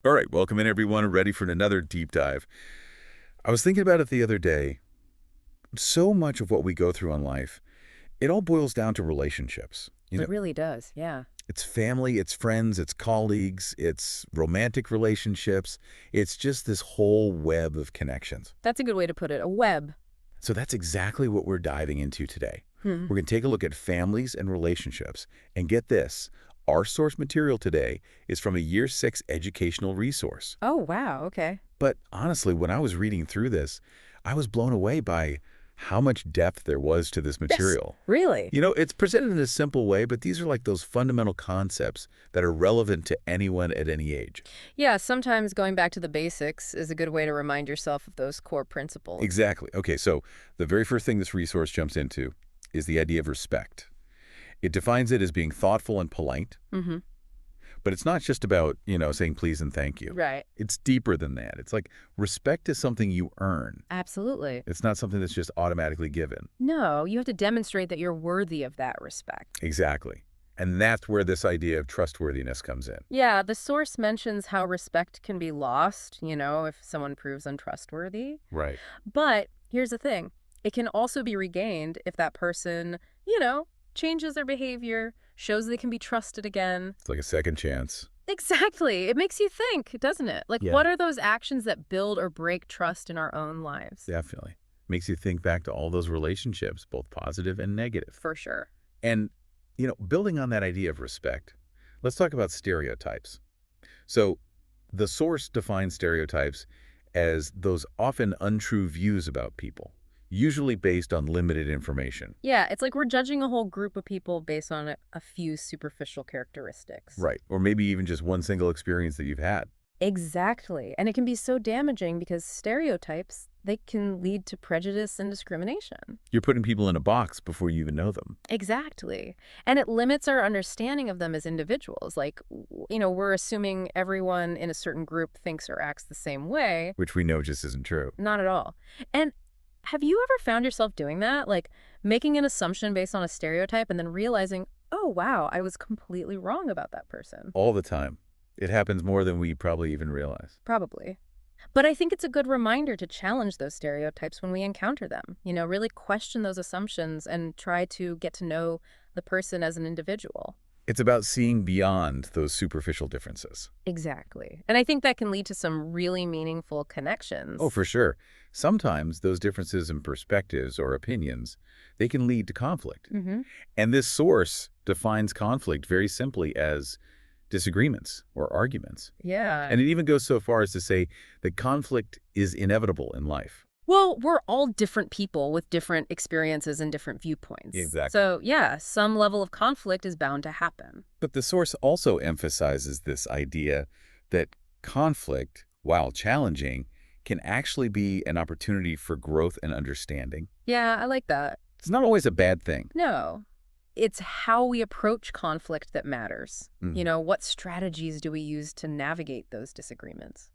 All right, welcome in everyone, ready for another deep dive. I was thinking about it the other day. So much of what we go through in life, it all boils down to relationships. It really does, yeah. It's family, it's friends, it's colleagues, it's romantic relationships. It's just this whole web of connections. That's a good way to put it, a web. So that's exactly what we're diving into today. Hmm. We're going to take a look at families and relationships. And get this, our source material today is from a Year 6 educational resource. Oh, wow, okay. But honestly, when I was reading through this, I was blown away by how much depth there was to this Yes, material. really? It's presented in a simple way, but these are like those fundamental concepts that are relevant to anyone at any age. Yeah, sometimes going back to the basics is a good way to remind yourself of those core principles. Exactly. Okay, so the very first thing this resource jumps into is the idea of respect. It defines it as being thoughtful and polite, Mm-hmm. but it's not just about, saying please and thank you. Right. It's deeper than that. It's like respect is something you earn. Absolutely. It's not something that's just automatically given. No, you have to demonstrate that you're worthy of that respect. Exactly. And that's where this idea of trustworthiness comes in. Yeah, the source mentions how respect can be lost, if someone proves untrustworthy. Right. But here's the thing. It can also be regained if that person, changes their behavior, shows they can be trusted again. It's like a second chance. Exactly. It makes you think, doesn't it? Like, Yeah. what are those actions that build or break trust in our own lives? Definitely. Makes you think back to all those relationships, both positive and negative. For sure. And, building on that idea of respect, let's talk about stereotypes. So the source defines stereotypes as those often untrue views about people, usually based on limited information. Yeah, it's like we're judging a whole group of people based on a few superficial characteristics. Right. Or maybe even just one single experience that you've had. Exactly. And it can be so damaging because stereotypes, they can lead to prejudice and discrimination. You're putting people in a box before you even know them. Exactly. And it limits our understanding of them as individuals. Like, we're assuming everyone in a certain group thinks or acts the same way. Which we know just isn't true. Not at all. And have you ever found yourself doing that? Like making an assumption based on a stereotype and then realizing, oh, wow, I was completely wrong about that person. All the time. It happens more than we probably even realize. Probably. But I think it's a good reminder to challenge those stereotypes when we encounter them. Really question those assumptions and try to get to know the person as an individual. It's about seeing beyond those superficial differences. Exactly. And I think that can lead to some really meaningful connections. Oh, for sure. Sometimes those differences in perspectives or opinions, they can lead to conflict. Mm-hmm. And this source defines conflict very simply as disagreements or arguments. Yeah. And it even goes so far as to say that conflict is inevitable in life. Well, we're all different people with different experiences and different viewpoints. Exactly. So, yeah, some level of conflict is bound to happen. But the source also emphasizes this idea that conflict, while challenging, can actually be an opportunity for growth and understanding. Yeah, I like that. It's not always a bad thing. No, it's how we approach conflict that matters. Mhm. What strategies do we use to navigate those disagreements?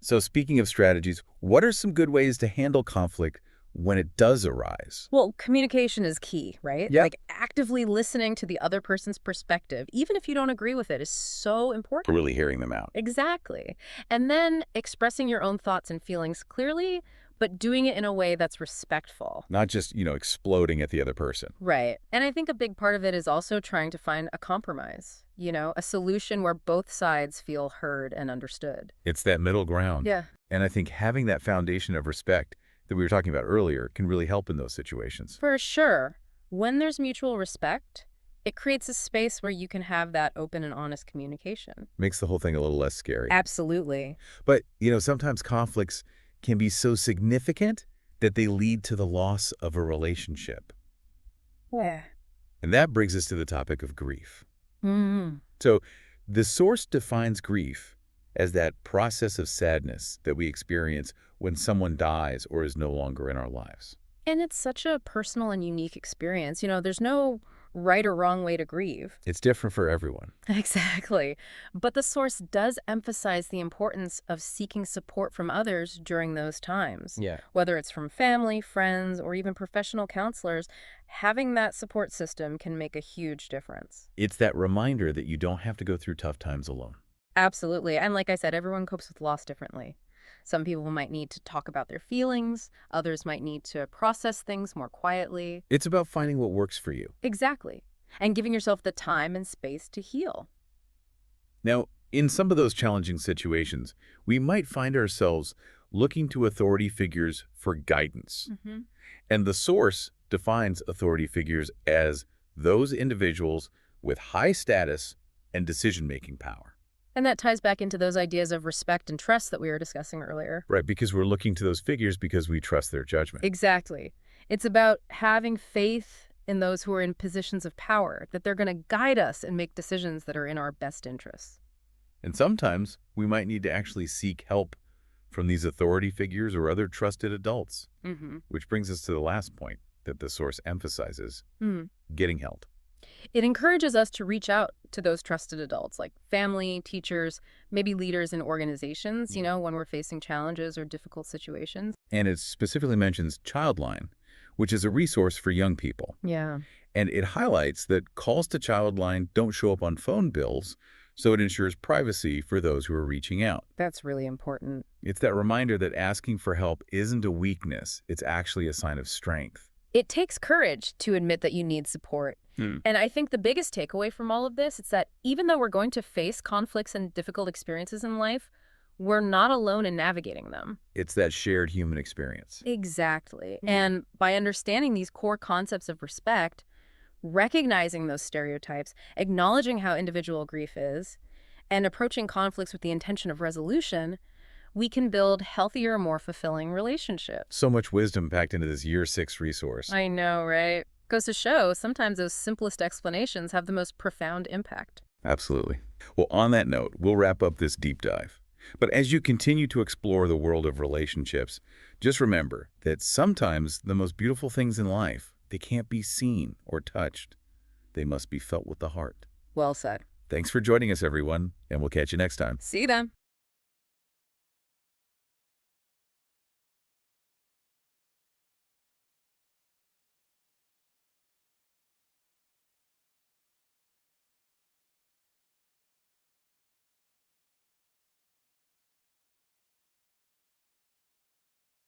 So speaking of strategies, what are some good ways to handle conflict when it does arise? Well, communication is key, right? Yep. Like actively listening to the other person's perspective, even if you don't agree with it, is so important. Really hearing them out. Exactly. And then expressing your own thoughts and feelings clearly, but doing it in a way that's respectful. Not just, exploding at the other person. Right. And I think a big part of it is also trying to find a compromise, a solution where both sides feel heard and understood. It's that middle ground. Yeah. And I think having that foundation of respect that we were talking about earlier can really help in those situations. For sure. When there's mutual respect, it creates a space where you can have that open and honest communication. Makes the whole thing a little less scary. Absolutely. But, sometimes conflicts can be so significant that they lead to the loss of a relationship. Yeah. And that brings us to the topic of grief. Mm-hmm. So the source defines grief as that process of sadness that we experience when someone dies or is no longer in our lives. And it's such a personal and unique experience. There's no right or wrong way to grieve. It's different for everyone. Exactly. But the source does emphasize the importance of seeking support from others during those times. Yeah. Whether it's from family, friends, or even professional counselors, having that support system can make a huge difference. It's that reminder that you don't have to go through tough times alone. Absolutely. And like I said, everyone copes with loss differently. Some people might need to talk about their feelings, others might need to process things more quietly. It's about finding what works for you. Exactly. And giving yourself the time and space to heal. Now, in some of those challenging situations, we might find ourselves looking to authority figures for guidance. Hmm. And the source defines authority figures as those individuals with high status and decision-making power. And that ties back into those ideas of respect and trust that we were discussing earlier. Right, because we're looking to those figures because we trust their judgment. Exactly. It's about having faith in those who are in positions of power, that they're going to guide us and make decisions that are in our best interests. And sometimes we might need to actually seek help from these authority figures or other trusted adults, Hmm. which brings us to the last point that the source emphasizes, getting help. It encourages us to reach out to those trusted adults like family, teachers, maybe leaders in organizations, when we're facing challenges or difficult situations. And it specifically mentions Childline, which is a resource for young people. Yeah. And it highlights that calls to Childline don't show up on phone bills, so it ensures privacy for those who are reaching out. That's really important. It's that reminder that asking for help isn't a weakness, it's actually a sign of strength. It takes courage to admit that you need support. And I think the biggest takeaway from all of this is that even though we're going to face conflicts and difficult experiences in life, we're not alone in navigating them. It's that shared human experience. Exactly. And by understanding these core concepts of respect, recognizing those stereotypes, acknowledging how individual grief is, and approaching conflicts with the intention of resolution, we can build healthier, more fulfilling relationships. So much wisdom packed into this year 6 resource. I know, right? Goes to show sometimes those simplest explanations have the most profound impact. Absolutely. Well, on that note, we'll wrap up this deep dive. But as you continue to explore the world of relationships, just remember that sometimes the most beautiful things in life, they can't be seen or touched. They must be felt with the heart. Well said. Thanks for joining us, everyone, and we'll catch you next time. See them.